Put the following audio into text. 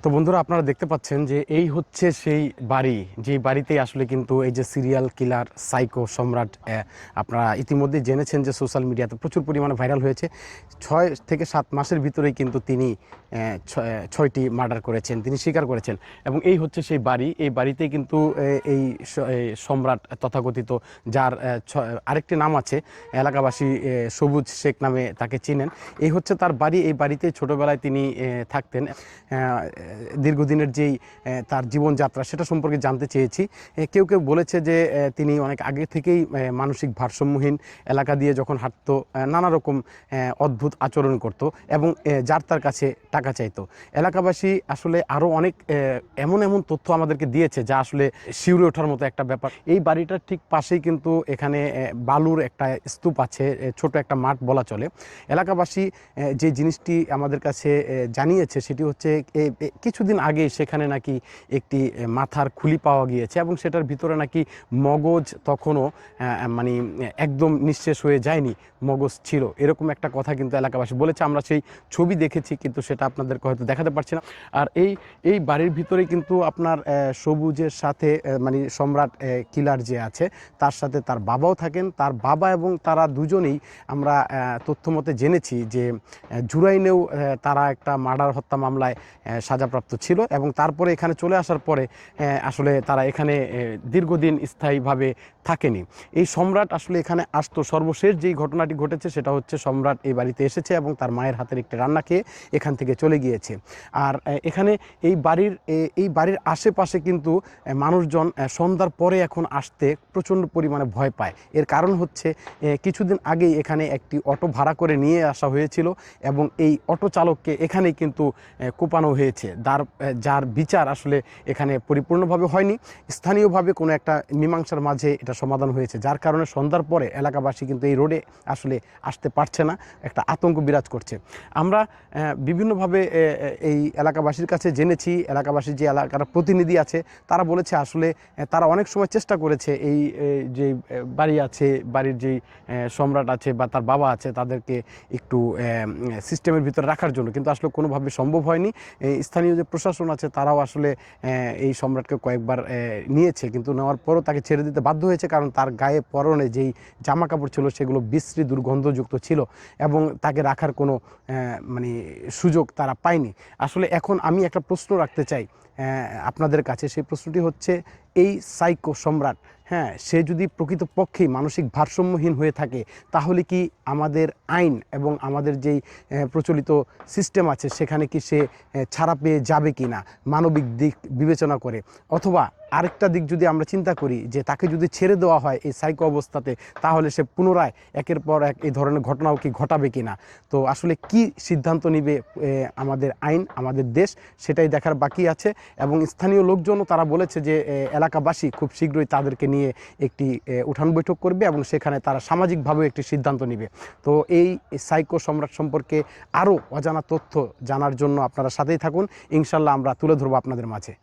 তো বন্ধুরা, আপনারা দেখতে পাচ্ছেন যে এই হচ্ছে সেই বাড়ি, যে বাড়িতেই আসলে কিন্তু এই যে সিরিয়াল কিলার সাইকো সম্রাট, আপনারা ইতিমধ্যে জেনেছেন যে সোশ্যাল মিডিয়াতে প্রচুর পরিমাণে ভাইরাল হয়েছে। 6 থেকে 7 মাসের ভিতরেই কিন্তু তিনি 6টি মার্ডার করেছেন, তিনি স্বীকার করেছেন। এবং এই হচ্ছে সেই বাড়ি, এই বাড়িতেই কিন্তু এই সম্রাট তথাকথিত, যার আরেকটি নাম আছে, এলাকাবাসী সবুজ শেখ নামে তাকে চিনেন। এই হচ্ছে তার বাড়ি, এই বাড়িতেই ছোটোবেলায় তিনি থাকতেন। দীর্ঘদিনের যেই তার জীবনযাত্রা সেটা সম্পর্কে জানতে চেয়েছি। কেউ কেউ বলেছে যে তিনি অনেক আগে থেকেই মানসিক ভারসাম্যহীন, এলাকা দিয়ে যখন হাঁটতো নানা রকম অদ্ভুত আচরণ করত এবং যার তার কাছে টাকা চাইতো। এলাকাবাসী আসলে আরও অনেক এমন এমন তথ্য আমাদেরকে দিয়েছে যা আসলে শিউরে ওঠার মতো একটা ব্যাপার। এই বাড়িটার ঠিক পাশেই কিন্তু এখানে বালুর একটা স্তূপ আছে, ছোট একটা মাঠ বলা চলে। এলাকাবাসী যে জিনিসটি আমাদের কাছে জানিয়েছে সেটি হচ্ছে কিছুদিন আগে সেখানে নাকি একটি মাথার খুলি পাওয়া গিয়েছে এবং সেটার ভিতরে নাকি মগজ তখনও মানে একদম নিঃশেষ হয়ে যায়নি, মগজ ছিল, এরকম একটা কথা কিন্তু এলাকাবাসী বলেছে। আমরা সেই ছবি দেখেছি কিন্তু সেটা আপনাদেরকে হয়তো দেখাতে পারছি না। আর এই বাড়ির ভিতরে কিন্তু আপনার সবুজের সাথে মানে সম্রাট কিলার যে আছে তার সাথে তার বাবাও থাকেন। তার বাবা এবং তারা দুজনেই আমরা তথ্য মতে জেনেছি যে জুরাইনেও তারা একটা মার্ডার হত্যা মামলায় সাজাপ্রাপ্ত ছিল এবং তারপরে এখানে চলে আসার পরে আসলে তারা এখানে দীর্ঘদিন স্থায়ীভাবে থাকেনি। এই সম্রাট আসলে এখানে আসতো, সর্বশেষ যেই ঘটনাটি ঘটেছে সেটা হচ্ছে সম্রাট এই বাড়িতে এসেছে এবং তার মায়ের হাতের একটি রান্না খেয়ে এখান থেকে চলে গিয়েছে। আর এখানে এই বাড়ির আশেপাশে কিন্তু মানুষজন সন্ধ্যার পরে এখন আসতে প্রচণ্ড পরিমাণে ভয় পায়। এর কারণ হচ্ছে কিছুদিন আগেই এখানে একটি অটো ভাড়া করে নিয়ে আসা হয়েছিল এবং এই অটো চালককে এখানেই কিন্তু কোপানো হয়েছে, যার বিচার আসলে এখানে পরিপূর্ণভাবে হয়নি। স্থানীয়ভাবে কোনো একটা মীমাংসার মাঝে এটা সমাধান হয়েছে, যার কারণে সন্ধ্যার পরে এলাকাবাসী কিন্তু এই রোডে আসলে আসতে পারছে না, একটা আতঙ্ক বিরাজ করছে। আমরা বিভিন্নভাবে এই এলাকাবাসীর কাছে জেনেছি, এলাকাবাসীর যে এলাকার প্রতিনিধি আছে তারা বলেছে আসলে তারা অনেক সময় চেষ্টা করেছে এই যে বাড়ি আছে, বাড়ির যেই সম্রাট আছে বা তার বাবা আছে তাদেরকে একটু সিস্টেমের ভিতরে রাখার জন্য, কিন্তু আসলে কোনোভাবে সম্ভব হয়নি। স্থানীয় যে প্রশাসন আছে তারাও আসলে এই সম্রাটকে কয়েকবার নিয়েছে, কিন্তু নেওয়ার পরও তাকে ছেড়ে দিতে বাধ্য হয়েছে, কারণ তার গায়ে পরনে যেই জামা কাপড় ছিল সেগুলো বিশ্রী দুর্গন্ধযুক্ত ছিল এবং তাকে রাখার কোনো মানে সুযোগ তারা পায়নি। আসলে এখন আমি একটা প্রশ্ন রাখতে চাই আপনাদের কাছে, সেই প্রশ্নটি হচ্ছে এই সাইকো সম্রাট, হ্যাঁ, সে যদি প্রকৃতপক্ষেই মানসিক ভারসাম্যহীন হয়ে থাকে তাহলে কি আমাদের আইন এবং আমাদের যেই প্রচলিত সিস্টেম আছে সেখানে কি সে ছাড়া পেয়ে যাবে কি না মানবিক দিক বিবেচনা করে? অথবা আরেকটা দিক যদি আমরা চিন্তা করি যে তাকে যদি ছেড়ে দেওয়া হয় এই সাইকো অবস্থাতে, তাহলে সে পুনরায় একের পর এক এই ধরনের ঘটনাও কি ঘটাবে কি না? তো আসলে কি সিদ্ধান্ত নিবে আমাদের আইন, আমাদের দেশ, সেটাই দেখার বাকি আছে। এবং স্থানীয় লোকজনও তারা বলেছে যে এলাকাবাসী খুব শীঘ্রই তাদেরকে নিয়ে একটি উঠান বৈঠক করবে এবং সেখানে তারা সামাজিকভাবে একটি সিদ্ধান্ত নেবে। তো এই সাইকো সম্রাট সম্পর্কে আরও অজানা তথ্য জানার জন্য আপনারা সাথেই থাকুন, ইনশাল্লাহ আমরা তুলে ধরবো আপনাদের মাঝে।